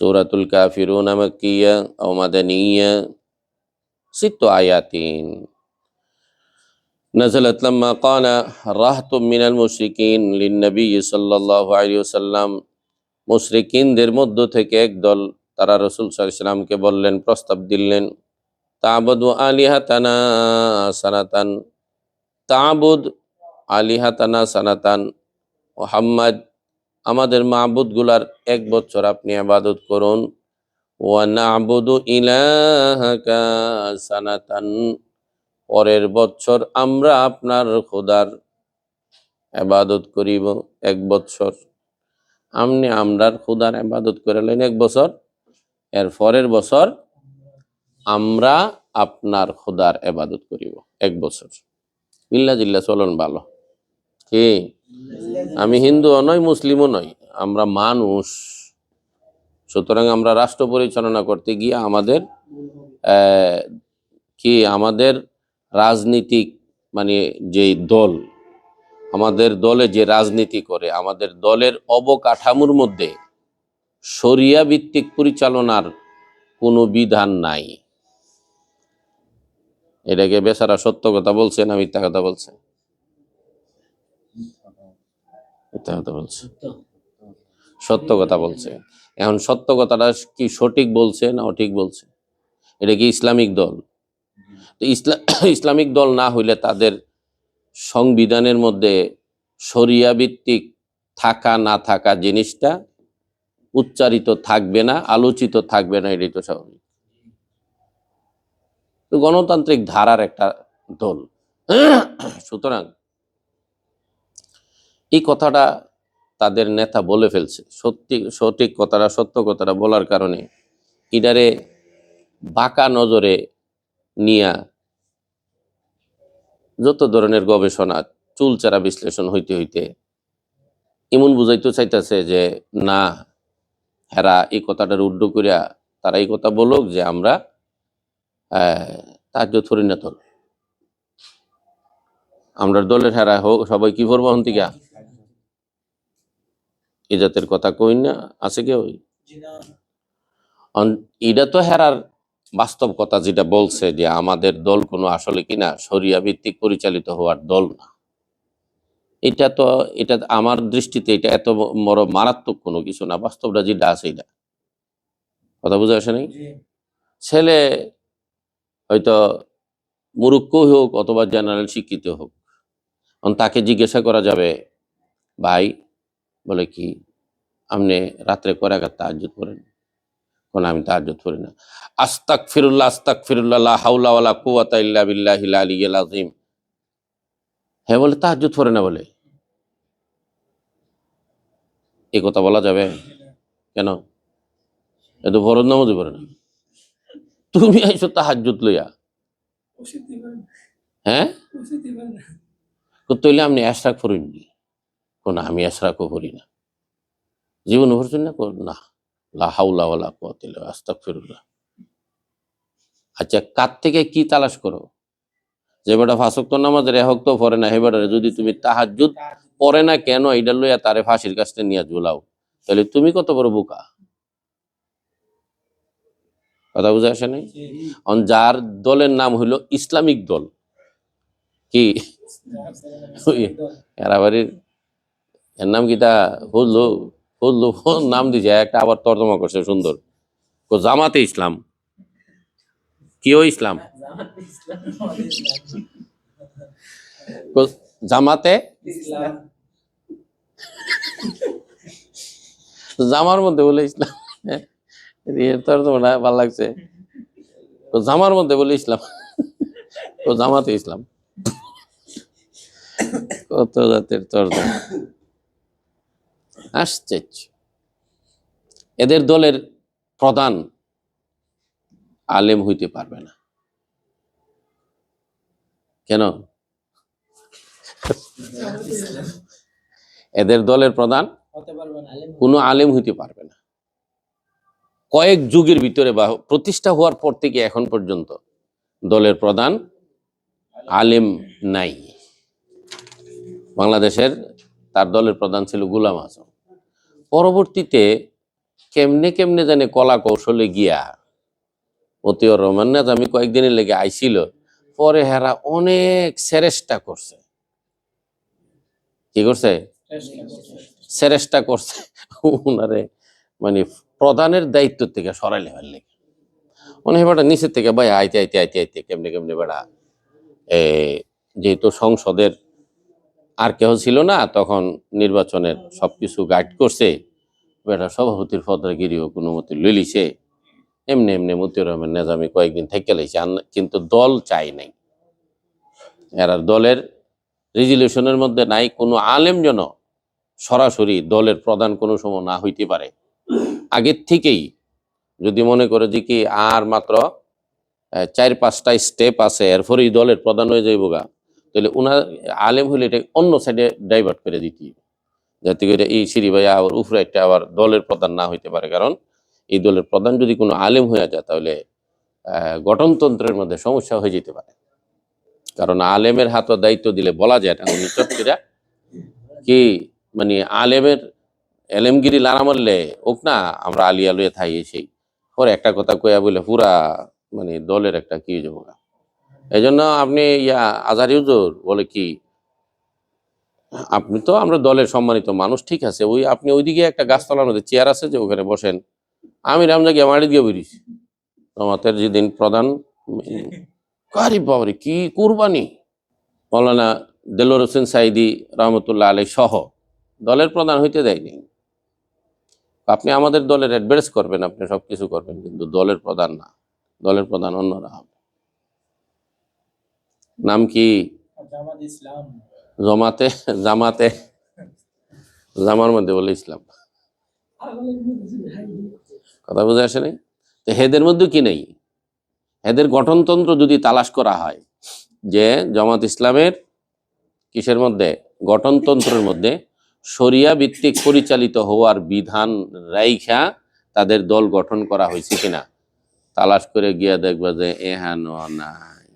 সূরাতুল কাফিরুন মাক্কিয়া আও মাদানিয়া, 6 আয়াতিন। নাযালাত লাম্মা ক্বালা রাহতুম মিনাল মুশরিকিন লিন-নবী সাল্লাল্লাহু আলাইহি ওয়াসাল্লাম, মুশরিকিনদের মধ্য থেকে একদল তারা রাসূল সাল্লাল্লাহু আলাইহি ওয়াসাল্লামকে বললেন, প্রস্তাব দিলেন, তা'বুদু আলিহাতানা সানাতান, তা'বুদ আলিহাতানা সানাতান, মুহাম্মদ আমাদের মাবুদগুলার 1 বছর আপনি ইবাদত করুন, ওয়া না'বুদু ইলাহাকা সানাতান, পরের বছর আমরা আপনার খোদার ইবাদত করিব 1 বছর। আপনি আমরার খোদার ইবাদত করলেন 1 বছর, এর পরের বছর আমরা আপনার খোদার ইবাদত করিব 1 বছর। ইল্লা জিল্লা চলন ভালো কি? আমি হিন্দুও নই, মুসলিমও নই, আমরা মানুষ। সুতরাং আমরা রাষ্ট্র পরিচালনা করতে গিয়ে আমাদের আমাদের রাজনীতিক মানে যে দল, আমাদের দলে যে রাজনীতি করে, আমাদের দলের অবকাঠামোর মধ্যে শরিয়া ভিত্তিক পরিচালনার কোনো বিধান নাই। এটাকে বেচারা সত্য কথা বলছে না মিথ্যা কথা বলছে? মিথ্যা কথা বলছে, সত্য কথা বলছে। এখন সত্য কথাটা কি সঠিক বলছে না অঠিক বলছে? এটা কি ইসলামিক দল? তো ইসলামিক দল না হইলে তাদের সংবিধানের মধ্যে শরিয়া ভিত্তিক থাকা না থাকা জিনিসটা উচ্চারিত থাকবে না, আলোচিত থাকবে না, এটাই তো স্বাভাবিক। তো গণতান্ত্রিক ধারার একটা দল। সুতরাং এই কথাটা তাদের নেতা বলে ফেলছে, সঠিক কথাটা, সত্য কথাটা বলার কারণে ইডারে বাঁকা নজরে নিয়া যত ধরনের গবেষণা, চুলচারা বিশ্লেষণ হইতে হইতে এমন বুঝাইতে চাইতেছে যে না, হেরা এই কথাটার উড্ড করিয়া তারা এই কথা বলুক যে আমরা তাহাজ্জুদ করি না দল, আমরা দলের হেরা হোক সবাই কি করবো হন থেকে এই জাতের কথা কই না আছে কেউ? এটা তো হেরার বাস্তব কথা, যেটা বলছে যে আমাদের দল কোনো আসলে কিনা শরিয়া ভিত্তিক পরিচালিত হওয়ার দল না। এটা আমার দৃষ্টিতে এটা এত বড় মারাত্মক কোনো কিছু না। বাস্তবটা যেটা আছে এটা কথা বুঝে আসে নাই। ছেলে হয়তো মূর্খ হোক অথবা জেনারেল শিক্ষিত হোক, তাকে জিজ্ঞাসা করা যাবে, ভাই বলে কি আপনি রাত্রে কয় রাকাত তাহাজ্জুদ করেন? কোন আমি তাহাজ্জুদ করি না। আস্তাগফিরুল্লাহ আস্তাগফিরুল্লাহ লা হাওলা ওয়ালা কুওয়াতা ইল্লা বিল্লাহিল আলিয়্যিল আযীম। হ্যাঁ বলে তাহাজ্জুদ করে না বলে, এই কথা বলা যাবে? কেন? এত ফরজ নামাজই পড়ে না। তুমি আইছো তাহাজ্জুদ লইয়া, হ্যাঁ তৈলে আপনি এশরাক করেননি? কোন আমি এশরাকও করি না, জীবন ভরছেন না না, লা হাওলা ওয়ালা কুওয়াতা ইল্লা আস্তাগফিরুল্লাহ। আচ্ছা, কার থেকে কি তালাশ করো? যে বেটা 5 ওয়াক্ত নামাজের 1 ওয়াক্ত পড়ে না, হে বেটারে যদি তুমি তাহাজ্জুদ পড়ে না কেন এটা লইয়া তারে ফাঁসির কাছে নিয়ে ঝুলাও, তাহলে তুমি কত বড় বোকা। কথা বুঝে আসে নাই? যার দলের নাম হইল ইসলামিক দল, কি এরাবাড়ির এর নাম কি তা ফজলু ফজলু নাম দিছে একটা, আবার তর্জমা করছে সুন্দর, জামাতে ইসলাম। কিও ইসলাম? জামাতে জামার মধ্যে বলে ইসলাম, তর্জমাটা ভালো লাগছে। জামার মধ্যে বলে ইসলাম, তো জামাতে ইসলাম। কত জাতের তর্জমা, আশ্চর্য। এদের দলের প্রধান আলেম হইতে পারবে না। কেন? এদের দলের প্রধান কোনো আলেম হইতে পারবে না। কয়েক যুগের ভিতরে বা প্রতিষ্ঠা হওয়ার পর থেকে এখন পর্যন্ত দলের প্রধান আলেম নাই। বাংলাদেশের তার দলের প্রধান ছিল গোলাম আজম। পরবর্তীতে কেমনে কেমনে জানে কলা কৌশলে গিয়া মতিউর রহমান নিজামী কয়েকদিনের লেগে আইছিল, পরে হেরা অনেক চেষ্টা করছে। কি করছে? চেষ্টা করছে উনারে মানে প্রধানের দায়িত্ব থেকে সরাইলে ফেললে। মনে হয় বেটা নিচের থেকে ভাই আইতে আইতে আইতে আইতে কেমনে কেমনে বেড়া যেহেতু সংসদের আর কেউ ছিল না তখন, নির্বাচনের সবকিছু গাইড করছে, বেটা সভাপতির পদগিরিও কোনো মতে লইলিছে। এমনি এমনি মতিউর রহমান নিজামী কয়েকদিন থেকে লাইছে, কিন্তু দল চাই নাই। এরা দলের রেজুলেশনের মধ্যে নাই কোনো আলেম যেন সরাসরি দলের প্রধান কোনো সময় না হইতে পারে। আগের থেকেই যদি মনে করে যে কি আর মাত্র 4-5টা স্টেপ আছে এরপরেই দলের প্রধান হয়ে যাইব গা, তাহলে উনার আলেম হইলে এটা অন্য সাইডে ডাইভার্ট করে দিতে, যাতে করে এই সিঁড়ি ভাইয়া আবার উপরে একটা আবার দলের প্রধান না হইতে পারে। কারণ এই দলের প্রধান যদি কোনো আলেম হয়ে যায় তাহলে গঠনতন্ত্রের মধ্যে সমস্যা হয়ে যেতে পারে। কারণ আলেমের হাতে দায়িত্ব দিলে বলা যায় না উনি চটকিরা কি মানে আলেমের এলেমগিরি লারা মারলে ওক না আমরা আলিয়া লইয়া থাই, সেই পরে একটা কথা কইয়া বলে পুরা মানে দলের একটা কি যাবো। এই জন্য আপনি আজহারি হুজুর বলে কি, আপনি তো আমরা দলের সম্মানিত মানুষ, ঠিক আছে, ওই আপনি ওইদিকে একটা গাছতলার মধ্যে চেয়ার আছে যে ওখানে বসেন, আমি রামজা গিয়ে মাটি দিয়ে বেরিস আমাদের যেদিন প্রধান কারি বাবরে কি কুরবানি। মৌলানা দেলোয়ার হোসেন সাইদি রহমতুল্লাহ আলাই সহ দলের প্রধান হইতে দেয়নি। আপনি আমাদের দলের অ্যাডভাইস করবেন, আপনি সবকিছু করবেন, কিন্তু দলের প্রধান না, দলের প্রধান অন্যরা হবে। নাম কি? জমাতে জামাতে জামার মধ্যে বলে ইসলাম। কথা বুঝে আসে নাই? তো হেদের মধ্যে কি নেই, এদের গঠনতন্ত্র যদি তালাশ করা হয় যে জামাত ইসলামের কিসের মধ্যে, গঠনতন্ত্রের মধ্যে শরিয়া ভিত্তিক পরিচালিত হওয়ার বিধান রাইখা তাদের দল গঠন করা হয়েছে কিনা তালাশ করে গিয়া দেখবা যে এহানো নাই,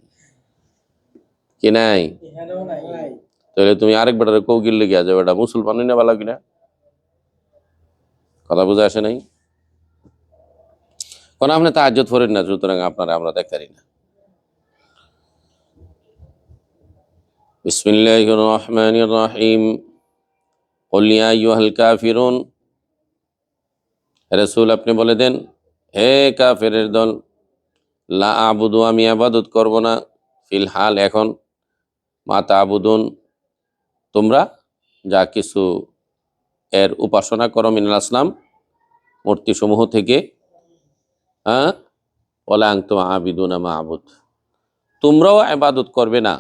কি নাই। তাহলে তুমি আরেক বেটারে কৌকিল লেগে যাবে, এটা মুসলমান না ভালো কিনা। কথা বুঝে আসে নাই? কারণ আপনি তাহাজ্জুদ করেন না, সুতরাং আপনারা আমরা দেখতারি না। বিসমিল্লাহির রহমানির রহিম। কুল ইয়া আইয়ুহাল কাফিরুন, রাসূল আপনি বলে দেন, হে কাফেরের দল, লা আবুদু আমি ইবাদত করব না, ফিল হাল এখন, মা তা'বুদুন তোমরা যা কিছু এর উপাসনা করো, মিনাল আসনাম মূর্তি সমূহ থেকে, হ্যাঁ, ওয়ালা আনতুম আবিদুনা মা আবুদ তোমরাও ইবাদত করবে না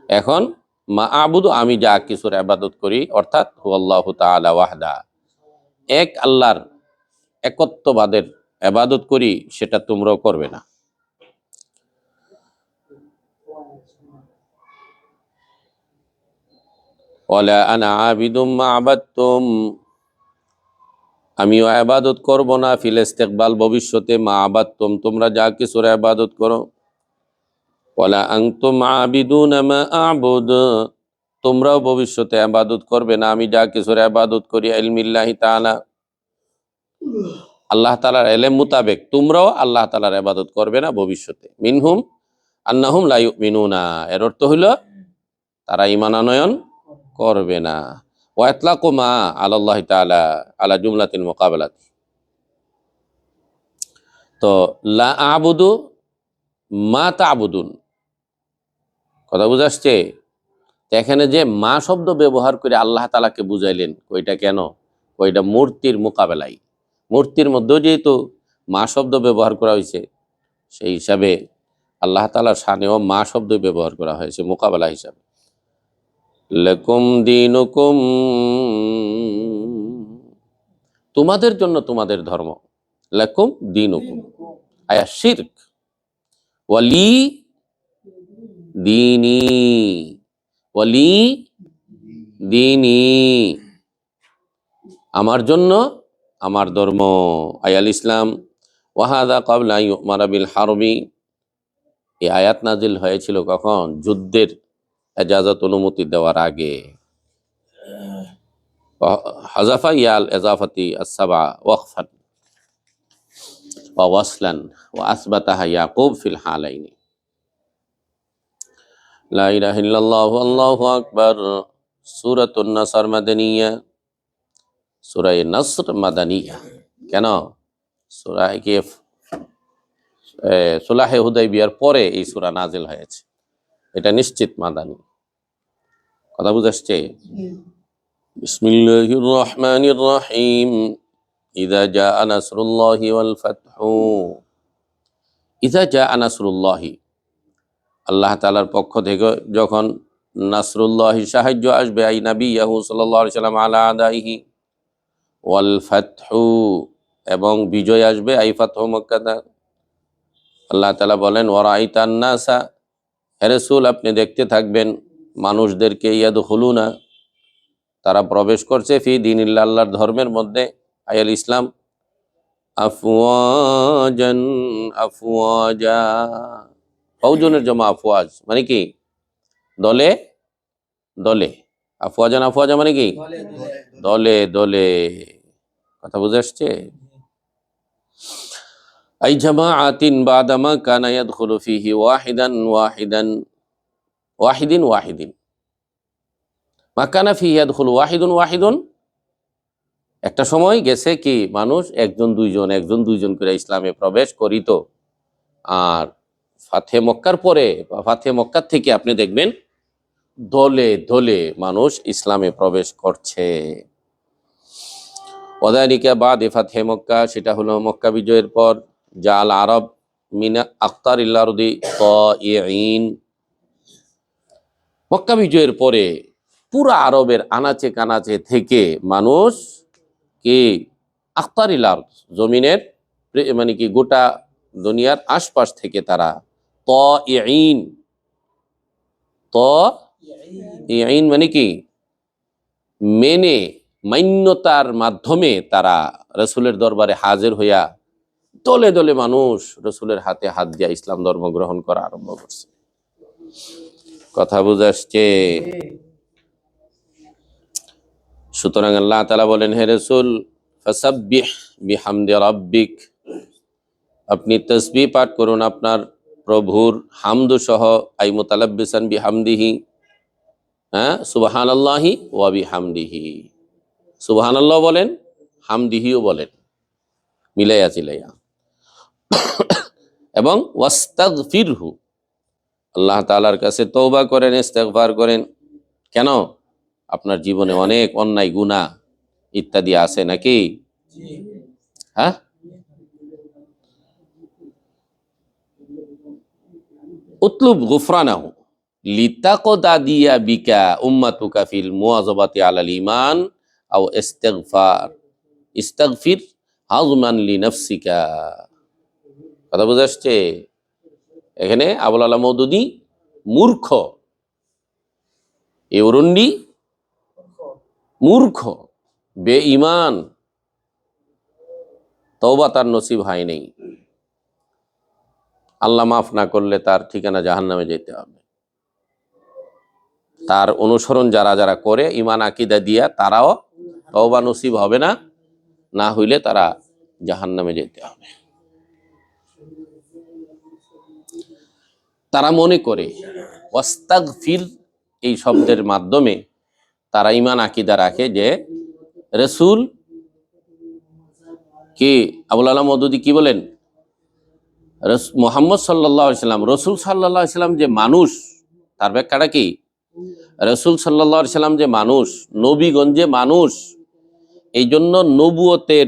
এখন, মা আবুদু আমি যা কিছুর ইবাদত করি, অর্থাৎ হুয়াল্লাহু তাআলা ওয়াহদা এক আল্লাহর একত্ববাদের ইবাদত করি, সেটা তোমরাও করবে না। ওয়ালা আনা আবিদুম মা আবাদতুম আমিও ইবাদত করব না, ফিল ইস্তিকবাল ভবিষ্যতে, মা আবাদতুম তোমরা যা কিছুর ইবাদত করো, ওয়ালা আনতুম আবিদুনা মা আবুদ তোমরাও ভবিষ্যতে ইবাদত করবে না আমি যা কিছুর ইবাদত করি, ইলমিল্লাহি তাআলা আল্লাহ তাআলার ইলম মোতাবেক তোমরাও আল্লাহ তাআলার ইবাদত করবে না ভবিষ্যতে। মিনহুম আন্নাহুম লা ইউমিনুনা এর অর্থ হলো তারা ঈমান আনয়ন করবে না। ওয়া ইতলাকু মা আলাল্লাহি তাআলা আলা জুমলাতিল মুকাবালাত, তো লা আবুদু মা তা'বুদুন, কথা বুঝে আসছে? এখানে যে মা শব্দ ব্যবহার করে আল্লাহ তাআলাকে বুঝাইলেন, ওইটা কেন, ওইটা মূর্তির মোকাবেলায়, মূর্তির মধ্যেও যেহেতু মা শব্দ ব্যবহার করা হয়েছে, সেই হিসাবে আল্লাহ তাআলার শানেও মা শব্দ ব্যবহার করা হয়েছে মোকাবেলা হিসাবে। লাকুম দীনুকুম তোমাদের জন্য তোমাদের ধর্ম, লাকুম দীনুকুম আয়া শিরক, ওয়ালি দীনি, ওয়ালি দীনি আমার জন্য আমার ধর্ম, আয়াল ইসলাম। ওয়াহাদা ক্বাবলা আন ইউমারা বিল হারবি, এই আয়াত নাজিল হয়েছিল কখন, যুদ্ধের ইজাজত অনুমতি দেওয়ার আগে। হাজাফা ইয়াল এজাফাতি আসসাবা ওয়াকফান ওয়া ওয়াসলান ওয়া আসবাতাহা ইয়াকুব ফিল হালাইনি। লা ইলাহা ইল্লাল্লাহু আল্লাহু আকবার। সূরাতুন নাসর মাদানিয়া, সূরা নাসর মাদানিয়া। কেন? সূরা কি সুলাহে হুদাইবিয়ার পরে এই সূরা নাজিল হয়েছে, এটা নিশ্চিত মাদানী। কথা বুঝাচ্ছে? বিসমিল্লাহির রহমানির রহিম। ইযা জাআ নাসরুল্লাহি ওয়াল ফাতহু। ইযা জাআ নাসরুল্লাহি, আল্লাহ তাআলার পক্ষ থেকে যখন নাসরুল্লাহি সাহায্য আসবে, আই নাবিয়াহু সাল্লাল্লাহু আলাইহি সাল্লাম আলা আদাইহি, ওয়াল ফাতহু এবং বিজয় আসবে, আই ফাতহু মক্কা। আল্লাহ তাআলা বলেন ওয়ারাইতান নাসা, হে রাসূল আপনি দেখতে থাকবেন মানুষদেরকে, ইয়াদখুলুনা তারা প্রবেশ করছে, ফি দীনিল্লাহ আল্লাহর ধর্মের মধ্যে, আয়াল ইসলাম, আফওয়াজান আফওয়াজা। ফৌজনের জমা আফওয়াজ মানে কি? দলে দলে। আফওয়াজান আফওয়াজা মানে কি? দলে দলে। কথা বুঝে আসছে? আই জামাআতিন বাদামা কানা ইয়াদখুলু ফিহি ওয়াহিদান ওয়াহিদান ওয়াহিদিন ওয়াহিদিন। মাকানা ফিহি ইয়াদখুলু ওয়াহিদুন ওয়াহিদুন, একটা সময় গেছে কি মানুষ একজন দুইজন করে ইসলামে প্রবেশ করিত। আর ফাতে মক্কার পরে বা ফাতে মক্কার থেকে আপনি দেখবেন দলে দলে মানুষ ইসলামে প্রবেশ করছে। ওয়াযালিকা বাদে ফাতে মক্কা, সেটা হলো মক্কা বিজয়ের পর। জাল আরব মিনা আখতারিল আরদি তাইঈন, মক্কা বিজয়ের পরে পুরা আরবের আনাচে কানাচে থেকে মানুষ কি আখতারিল আরদ, জমিনের মানে কি গোটা দুনিয়ার আশপাশ থেকে তারা তাইঈন, তাইঈন মানে কি মেনে মান্যতার মাধ্যমে তারা রাসূলের দরবারে হাজির হইয়া দলে দলে মানুষ রাসূলের হাতে হাত দিয়া ইসলাম ধর্ম গ্রহণ করা আরম্ভ করছে। কথা বুঝে আসছে? সুতরাং আল্লাহ তাআলা বলেন, হে রাসূল ফাসাব্বিহ বিহামদি রাব্বিক, আপনি তাসবিহ পাঠ করুন আপনার প্রভুর হামদ সহ, আই মুতালাব্বিসান বিহামদিহি, সুবহানাল্লাহি ওয়া বিহামদিহি। সুবহানাল্লাহ বলেন, হামদিহিও বলেন, মিলাইয়া চিলাইয়া। এবং ওয়াস্তাগফিরহু, আল্লাহ তাআলার কাছে তওবা করেন, ইস্তেগফার করেন। কেন? আপনার জীবনে অনেক অন্যায় গুনাহ ইত্যাদি আছে নাকি? হ্যাঁ, উতলুব গুফরানাহু লিতাকদাদিয়া বিকা উম্মাতুকা ফিল মুওয়াযাবাতি আলাল ঈমান আও ইস্তাগফির হাযমান লিনাফসিকা। কথা বুঝে আসছে? এখানে আবুল আলা মওদুদী মূর্খ, এ অরণ্যি মূর্খ, বেঈমান, তওবা তার নসিব হয় নাই, আল্লাহ মাফ না করলে তার ঠিকানা জাহান্নামে যেতে হবে। তার অনুসরণ যারা যারা করে ঈমান আকীদা দিয়া, তারাও তওবা নসিব হবে না, না হইলে তারা জাহান্নামে যেতে হবে। তারা মনে করে ওয়াস্তাগফির এই শব্দের মাধ্যমে তারা ঈমান আকীদা রাখে যে রাসূল কি, আবুল আলা মওদুদী কি বলেন, মুহাম্মদ সাল্লাল্লাহু আলাইহি সাল্লাম, রাসূল সাল্লাল্লাহু আলাইহি সাল্লাম যে মানুষ, তার ব্যাখ্যাটা কি? রাসূল সাল্লাল্লাহু আলাইহি সাল্লাম যে মানুষ, নবীগণ যে মানুষ, এই জন্য নবুয়তের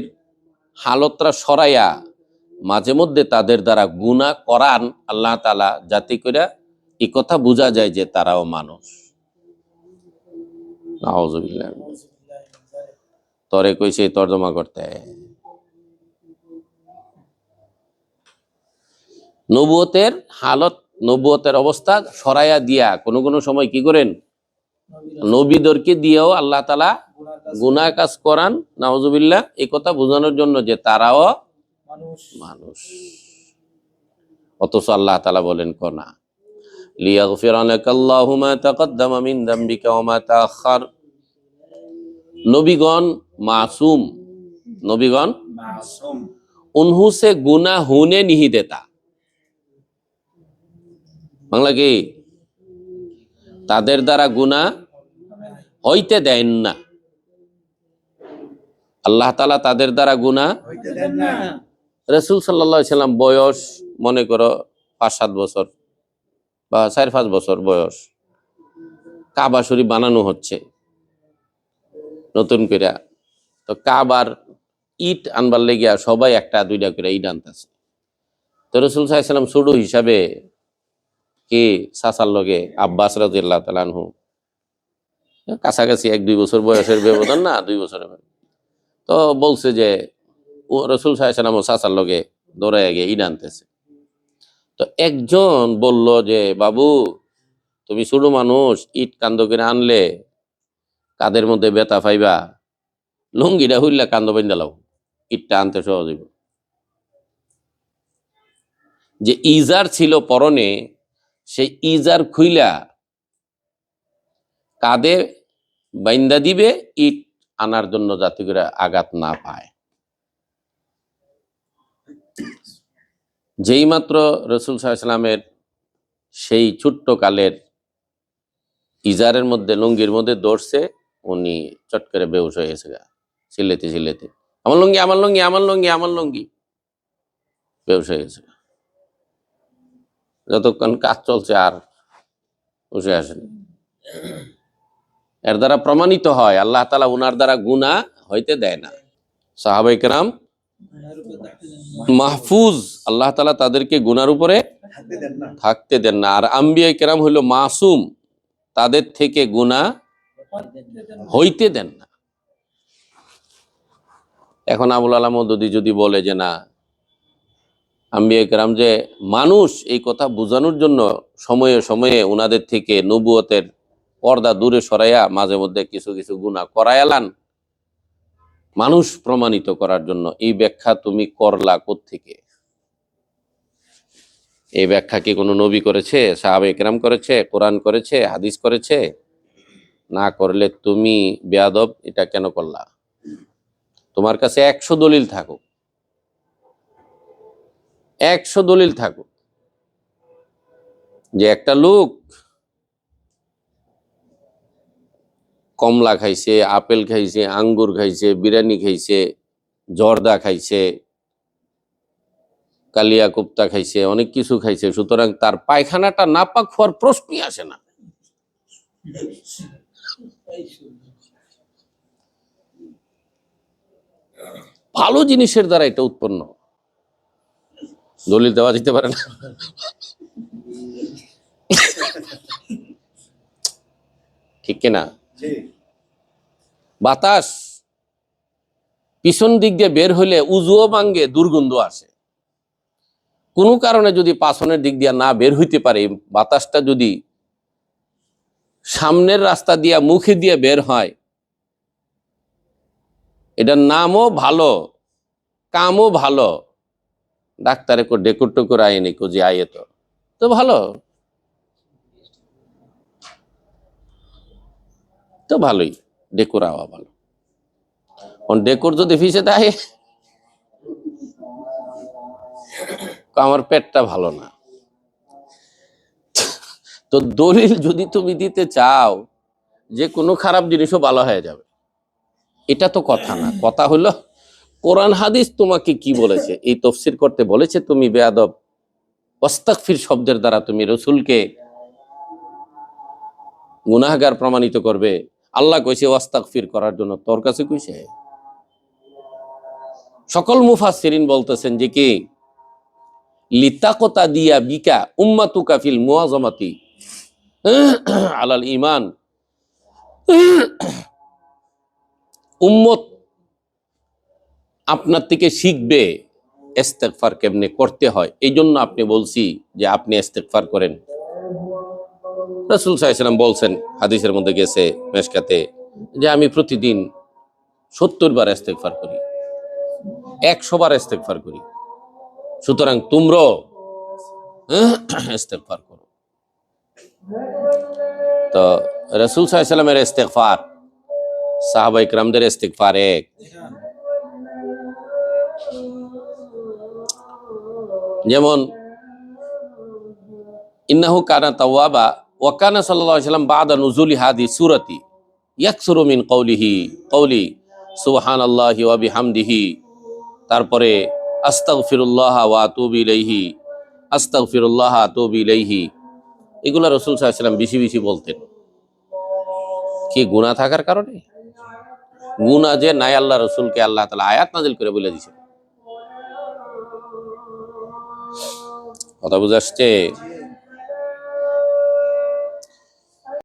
হালতরা সরাইয়া মাঝে মধ্যে তাদের দ্বারা গুনাহ করান আল্লাহ তাআলা, যাতে করে এই কথা বোঝা যায় যে তারাও মানুষ। নাউযুবিল্লাহ। তরে কইছে তর্জমা করতে, নবুয়তের হালত, নবুয়তের অবস্থা সরাইয়া দিয়া কোনো কোনো সময় কি করেন, নবীদেরকে দিয়েও আল্লাহ তাআলা গুনাহ কাজ করান, নাউযুবিল্লাহ, এই কথা বোঝানোর জন্য যে তারাও মানুষ। অথচ আল্লাহ তাআলা বলেন কোনা লিয়াগফিরা লাকাল্লাহু মা তাকদ্দামা মিন যামবিকা ওয়া মা তাআখার नबीगण मासूम, नबीगण मासूम, उन्हों से गुनाह होने नहीं देता। বাংলা কি? তাদের দ্বারা গুনাহ হইতে দেন না। আল্লাহ তাআলা তাদের দ্বারা গুনাহ হইতে দেন না। রাসূল সাল্লাল্লাহু আলাইহি সাল্লাম বয়স মনে করো 5-7 বছর বা 4-5 বছর বয়স, কাবা শরীফ বানানো হচ্ছে নতুন করে। তো কাবার ইট আনবার লেগিয়া সবাই একটা দুইটা করে ইট আনতেছে। তো রাসূল সাল্লাল্লাহু আলাইহি সাল্লাম ছোট হিসাবে কি চাচার লগে আব্বাস রাদিয়াল্লাহু তাআলা আনহু, কাছাকাছি 1-2 বছর বয়সের ব্যবধান না, 2 বছরের। তো বলছে যে ও রাসূল সাল্লাল্লাহু আলাইহি সাল্লাম চাচার লগে দৌড়াইয়া গিয়ে ইট আনতেছে। তো একজন বলল যে বাবু, তুমি ছোট মানুষ, ইট কান্দ করে আনলে কাদের মধ্যে ব্যথা পাইবা, লুঙ্গিটা হইলা কান্দ বাইন্দা লাও, ইটটা আনতে সহজ হইব। যে ইজার ছিল পরনে, সেই ইজার খুইলা কাঁধে বাইন্দা দিবে, ইট আনার জন্য যাতে করে আঘাত না পায়। যেই মাত্র রাসূল সাল্লাল্লাহু আলাইহি সাল্লামের সেই ছোট্ট কালের ইজারের মধ্যে, লুঙ্গির মধ্যে দৌড়ছে, উনি চট করে বেহুশ হয়ে গেছে, চিল্লাতে চিল্লাতে, আমার লুঙ্গি, আমার লুঙ্গি, আমার লুঙ্গি, আমার লুঙ্গি, বেহুশ হয়ে গেছে। যতক্ষণ কাজ চলছে আর বসে আসেনি। এর দ্বারা প্রমাণিত হয় আল্লাহ তাআলা উনার দ্বারা গুনাহ হইতে দেয় না। সাহাবায়ে কেরাম মাহফুজ, আল্লাহ তাআলা তাদেরকে গুনার উপরে থাকতে দেন না। থাকতে দেন না। আর আম্বিয়া কেরাম হইল মাসুম, তাদের থেকে গুনাহ হইতে দেন না। এখন আবুল আলা মওদুদী যদি বলে যে না, আম্বিয়া কেরাম যে মানুষ, এই কথা বোঝানোর জন্য সময়ে সময়ে উনাদের থেকে নবুয়তের পর্দা দূরে সরাইয়া মাঝে মধ্যে কিছু কিছু গুনাহ করায়ালান, মানুষ প্রমাণিত করার জন্য। এই ব্যাখ্যা তুমি করলা কোত্থেকে? এই ব্যাখ্যা কি কোনো নবী করেছে, সাহাবায়ে কেরাম করেছে, কোরআন করেছে, হাদিস করেছে? না করলে তুমি বেয়াদব এটা কেন করলা? তোমার কাছে 100 দলিল থাকুক, 100 দলিল থাকুক যে একটা লোক কমলা খাইছে, আপেল খাইছে, আঙ্গুর খাইছে, বিরিয়ানি খাইছে, জর্দা খাইছে, কালিয়া কোপ্তা খাইছে, অনেক কিছু খাইছে, সুতরাং তার পায়খানাটা নাপাক হওয়ার প্রশ্নই আসে না। ভালো জিনিসের দ্বারা এটা উৎপন্ন, দলিল দেওয়া যেতে পারে না? ঠিক কিনা? বাতাস পিছন দিক দিয়ে বের হইলে উজুও ভাঙ্গে, দুর্গন্ধ আসে। কোনো কারণে যদি পাছনের দিক দিয়ে না বের হইতে পারে, বাতাসটা যদি সামনের রাস্তা দিয়া মুখে দিয়ে বের হয়, এটার নামও ভালো, কামও ভালো। ডাক্তারে ডেকুর টেকুর আইনি যে আয়ে তো ভালো, তো ভালোই, ডেকুর আওয়া ভালো। ডেকুর যদি ফিসে দেয়, আমার পেটটা ভালো না। তো দলিল যদি তুমি দিতে চাও যে কোনো খারাপ জিনিসও ভালো হয়ে যাবে, এটা তো কথা না। কথা হলো কোরআন হাদিস তোমাকে কি বলেছে, এই তাফসীর করতে বলেছে, তুমি বেয়াদব ওয়াস্তাগফির শব্দের দ্বারা তুমি রাসূলকে গুনাহগার প্রমাণিত করবে। আল্লাহ কইছে ওয়াস্তাগফির করার জন্য, তোর কাছে কইছে? সকল মুফাসসিরিন বলতেছেন যে কি লিতাকতা দিয়া বিকা উম্মাতুকা ফিল মুআযামাতি আলাল ঈমান, উম্মত আপনার থেকে শিখবে ইস্তেগফার কেমনে করতে হয়। এই জন্য আপনি বলছি যে আপনি ইস্তেগফার করেন। রাসূল সাল্লাল্লাহু আলাইহি ওয়াসাল্লাম বলছেন, হাদিসের মধ্যে গেছে মেশকাতে, যে আমি প্রতিদিন 70 বার ইস্তেগফার করি, 100 বার ইস্তেগফার করি, সুতরাং তোমরাও ইস্তেগফার করো। তো রাসূল সাল্লাল্লাহু আলাইহি ওয়াসাল্লামের ইস্তেগফার সাহাবা ইকরামদের ইস্তিগফার এক। যেমন ইন্নাহু কানা তাওয়াবা ওয়া কানা সাল্লাল্লাহু আলাইহি ওয়াসাল্লাম বাদা নুজুলি হাদি সূরাতি ইয়াকসুরু মিন কওলি সুবহানাল্লাহি ওয়া বিহামদিহি, তারপরে আস্তাগফিরুল্লাহ ওয়া আতুবু ইলাইহি, আস্তাগফিরুল্লাহ আতুবু ইলাইহি, এগুলা রাসূল সাল্লাল্লাহু আলাইহি ওয়াসাল্লাম বেশি বেশি বলতেন। কি গুনাহ থাকার কারণে? গুনাহ যে নাই আল্লাহ রাসূলকে আল্লাহ তাআলা আয়াত নাযিল করে বলে দিয়েছেন। কথা বুঝে আসছে?